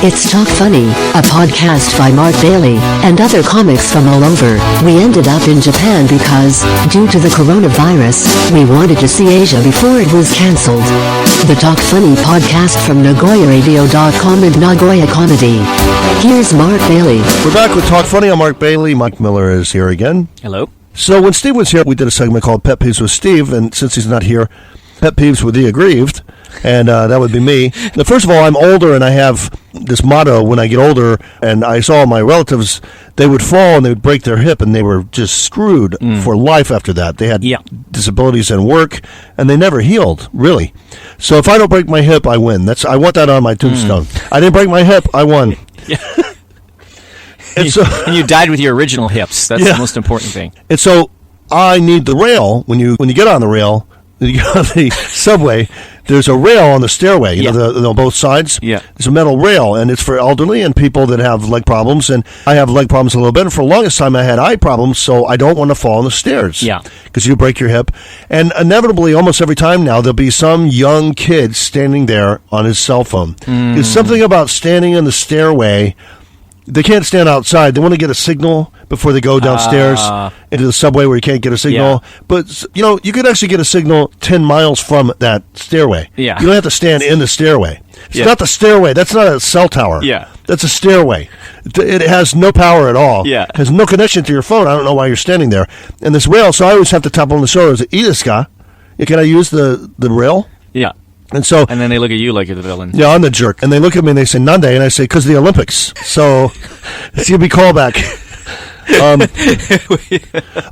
It's Talk Funny, a podcast by Mark Bailey and other comics from all over. We ended up in Japan because, due to the coronavirus, we wanted to see Asia before it was cancelled. The Talk Funny podcast from NagoyaRadio.com and Nagoya Comedy. Here's Mark Bailey. We're back with Talk Funny. I'm Mark Bailey. Mike Miller is here again. Hello. So when Steve was here, we did a segment called Pet Peeves with Steve, and since he's not here, Pet Peeves with the Agrieved, and that would be me. Now, first of all, I'm older, and I have this motto when I get older, and I saw my relatives, they would fall and they would break their hip, and they were just screwed for life after that. They had disabilities in work, and they never healed, really. So if I don't break my hip, I win. I want that on my tombstone. I didn't break my hip, I won. Yeah. And you died with your original hips. That's the most important thing. And so I need the rail. When you get on the rail, when you get on the subway, there's a rail on the stairway, you know, on both sides. Yeah. There's a metal rail, and it's for elderly and people that have leg problems. And I have leg problems a little bit. And for the longest time, I had eye problems, so I don't want to fall on the stairs. Yeah. Because you break your hip. And inevitably, almost every time now, there'll be some young kid standing there on his cell phone. There's something about standing in the stairway. They can't stand outside. They want to get a signal before they go downstairs into the subway where you can't get a signal. Yeah. But, you know, you could actually get a signal 10 miles from that stairway. Yeah. You don't have to stand in the stairway. It's not the stairway. That's not a cell tower. Yeah. That's a stairway. It has no power at all. Yeah. It has no connection to your phone. I don't know why you're standing there. And this rail, so I always have to tap on the shoulder. Iideska? Can I use the rail? Yeah. And then they look at you like you're the villain. Yeah, I'm the jerk. And they look at me and they say, Nande? And I say, because of the Olympics. So, it's going to be callback.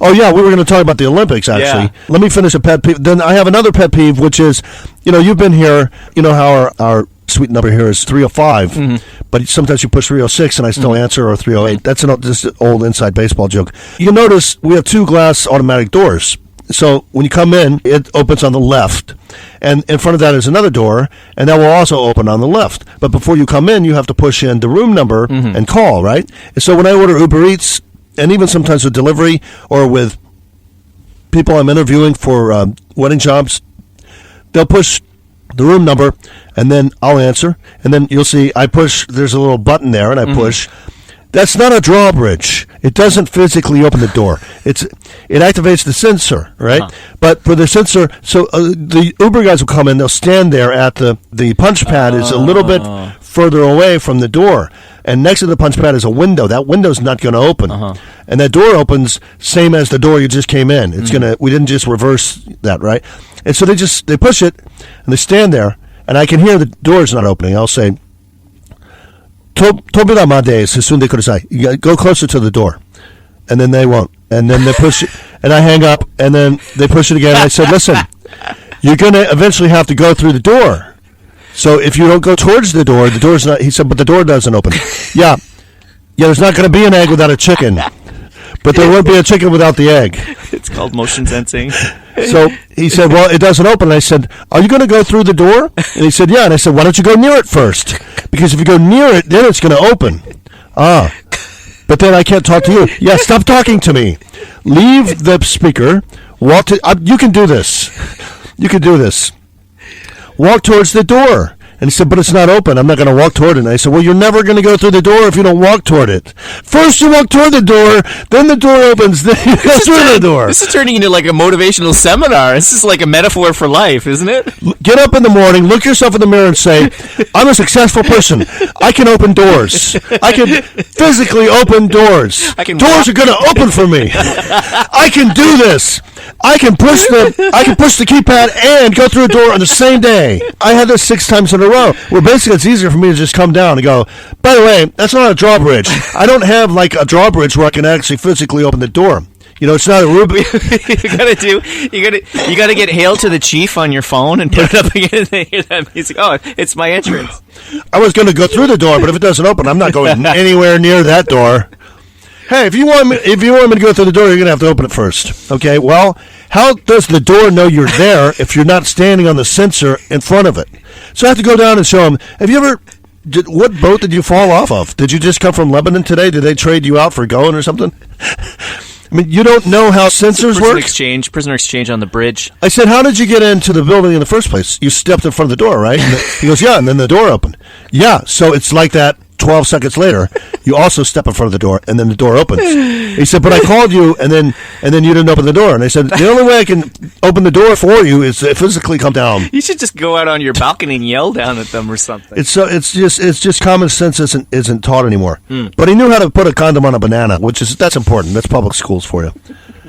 Oh, yeah, we were going to talk about the Olympics, actually. Yeah. Let me finish a pet peeve. Then I have another pet peeve, which is, you know, you've been here. You know how our sweet number here is 305, but sometimes you push 306 and I still answer, or 308. That's just an old inside baseball joke. You notice we have 2 glass automatic doors. So when you come in, it opens on the left. And in front of that is another door, and that will also open on the left. But before you come in, you have to push in the room number and call, right? And so when I order Uber Eats, and even sometimes with delivery or with people I'm interviewing for wedding jobs, they'll push the room number, and then I'll answer. And then you'll see I push, there's a little button there, and I push. That's not a drawbridge. It doesn't physically open the door. It activates the sensor, right? But for the sensor, so the Uber guys will come in. They'll stand there at the punch pad is a little bit further away from the door, and next to the punch pad is a window. That window's not going to open, and that door opens same as the door you just came in. It's gonna. We didn't just reverse that, right? And so they push it, and they stand there, and I can hear the door's not opening. I'll say, Tobira made susunde kudasai. You go closer to the door. And then they won't. And then they push it. And I hang up. And then they push it again. And I said, listen, you're going to eventually have to go through the door. So if you don't go towards the door's not. He said, but the door doesn't open. Yeah, there's not going to be an egg without a chicken. But there won't be a chicken without the egg. It's called motion sensing. So he said, well, it doesn't open. And I said, are you going to go through the door? And he said, yeah. And I said, why don't you go near it first? Because if you go near it, then it's going to open. But then I can't talk to you. Yeah, stop talking to me. Leave the speaker. Walk to. You can do this. You can do this. Walk towards the door. And he said, but it's not open. I'm not going to walk toward it. And I said, well, you're never going to go through the door if you don't walk toward it. First you walk toward the door, then the door opens, then you go through the door. This is turning into like a motivational seminar. This is like a metaphor for life, isn't it? Get up in the morning, look yourself in the mirror and say, I'm a successful person. I can open doors. I can physically open doors. Doors are going to open for me. I can do this. I can push the keypad and go through a door on the same day. I had this 6 times in a row. Well, basically, it's easier for me to just come down and go, by the way, that's not a drawbridge. I don't have like a drawbridge where I can actually physically open the door. You know, it's not a Ruby. you gotta get Hail to the Chief on your phone and put it up again and hear that music. Oh, it's my entrance. I was going to go through the door, but if it doesn't open, I'm not going anywhere near that door. Hey, if you want me to go through the door, you're going to have to open it first. Okay, well, how does the door know you're there if you're not standing on the sensor in front of it? So I have to go down and show them, what boat did you fall off of? Did you just come from Lebanon today? Did they trade you out for going or something? I mean, you don't know how sensors work? Prisoner exchange on the bridge. I said, how did you get into the building in the first place? You stepped in front of the door, right? He goes, yeah, and then the door opened. Yeah, so it's like that 12 seconds later. You also step in front of the door, and then the door opens. He said, but I called you, and then you didn't open the door. And I said, the only way I can open the door for you is to physically come down. You should just go out on your balcony and yell down at them or something. It's just common sense isn't taught anymore. But he knew how to put a condom on a banana, that's important. That's public schools for you.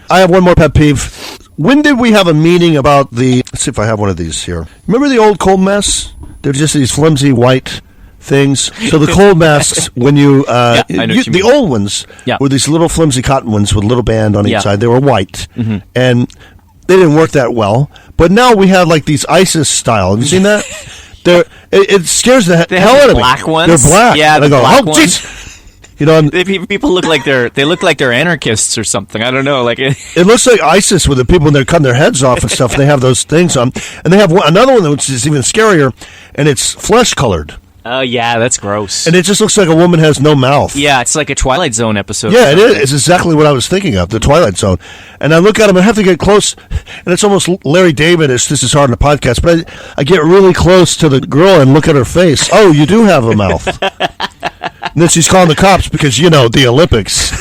I have one more pet peeve. When did we have a meeting about let's see if I have one of these here. Remember the old cold masks? They're just these flimsy white things. So the cold masks, when the old ones were these little flimsy cotton ones with a little band on each side. They were white, and they didn't work that well. But now we have like these ISIS style. Have you seen that? It scares the hell out of me. Black ones. They're black. Yeah, and I go, black oh, ones. jeez. You know, people look like they're anarchists or something. I don't know. Like it looks like ISIS with the people when they're cutting their heads off and stuff. And they have those things on, and they have another one which is even scarier, and it's flesh colored. Oh, yeah, that's gross. And it just looks like a woman has no mouth. Yeah, it's like a Twilight Zone episode. Yeah, it is. It's exactly what I was thinking of, the Twilight Zone. And I look at him, I have to get close, and it's almost Larry David-ish. This is hard in a podcast, but I get really close to the girl and look at her face. Oh, you do have a mouth. And then she's calling the cops because, the Olympics.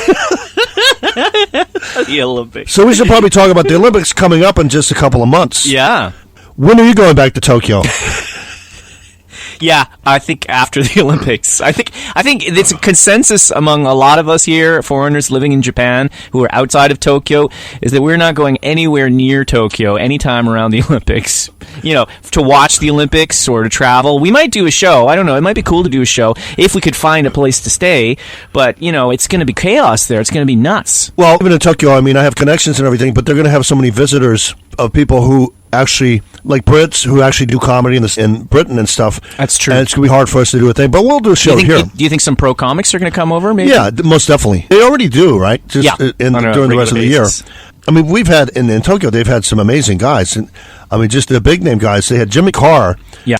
The Olympics. So we should probably talk about the Olympics coming up in just a couple of months. Yeah. When are you going back to Tokyo? Yeah, I think after the Olympics. I think it's a consensus among a lot of us here, foreigners living in Japan who are outside of Tokyo, is that we're not going anywhere near Tokyo anytime around the Olympics. To watch the Olympics or to travel. We might do a show. I don't know. It might be cool to do a show if we could find a place to stay. But, it's going to be chaos there. It's going to be nuts. Well, even in Tokyo, I mean, I have connections and everything, but they're going to have so many visitors of people who actually, like Brits, who actually do comedy in Britain and stuff. That's true. And it's going to be hard for us to do a thing, but we'll do a show here. Do you think some pro comics are going to come over, maybe? Yeah, most definitely. They already do, right? Just during the rest of the year. I mean, we've had, in Tokyo, they've had some amazing guys. And I mean, just the big name guys. They had Jimmy Carr,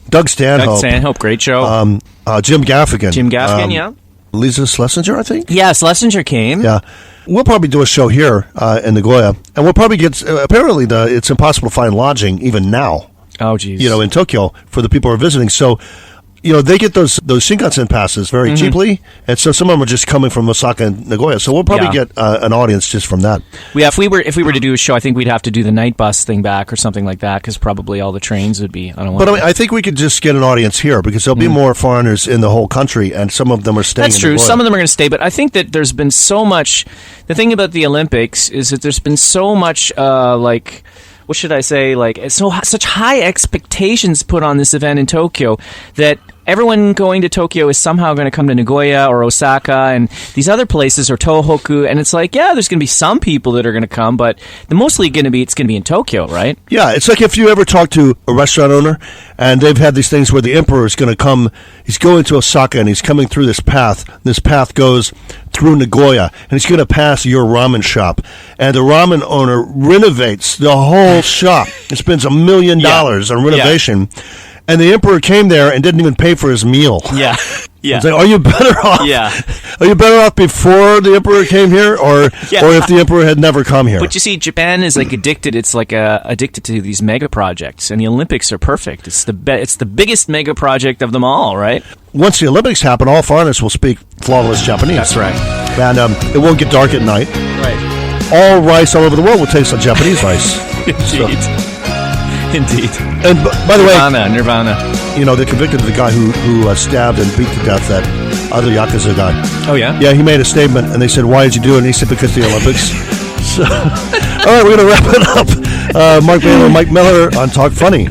Doug Stanhope, great show. Jim Gaffigan. Yeah. Lisa Schlesinger, I think? Yeah, Schlesinger came. Yeah. We'll probably do a show here in Nagoya, and we'll probably get, apparently it's impossible to find lodging even now. Oh, geez. In Tokyo for the people who are visiting. So, they get those Shinkansen passes very cheaply, and so some of them are just coming from Osaka and Nagoya. So we'll probably get an audience just from that. Yeah, if we were to do a show, I think we'd have to do the night bus thing back or something like that, because probably all the trains would be. But I think we could just get an audience here because there'll be more foreigners in the whole country, and some of them are staying. That's true. Some of them are going to stay, but I think that there's been so much. The thing about the Olympics is that there's been so much what should I say? Such high expectations put on this event in Tokyo that everyone going to Tokyo is somehow going to come to Nagoya or Osaka and these other places or Tohoku, and it's there's going to be some people that are going to come, but it's going to be in Tokyo, right? Yeah, it's like if you ever talk to a restaurant owner and they've had these things where the emperor is going to come, he's going to Osaka and he's coming through this path. This path goes through Nagoya, and he's going to pass your ramen shop, and the ramen owner renovates the whole shop and spends $1 million on renovation. Yeah. And the emperor came there and didn't even pay for his meal. Yeah, yeah. It's like, are you better off? Yeah. Are you better off before the emperor came here, or if the emperor had never come here? But you see, Japan is addicted. It's addicted to these mega projects, and the Olympics are perfect. It's the biggest mega project of them all, right? Once the Olympics happen, all foreigners will speak flawless Japanese. That's right. And it won't get dark at night. Right. All rice all over the world will taste like Japanese rice. Indeed. And by the way, Nirvana. They convicted the guy who stabbed and beat to death that other Yakuza guy. Oh, yeah? Yeah, he made a statement, and they said, why did you do it? And he said, because of the Olympics. So, all right, we're going to wrap it up. Mark Bailey and Mike Miller on Talk Funny.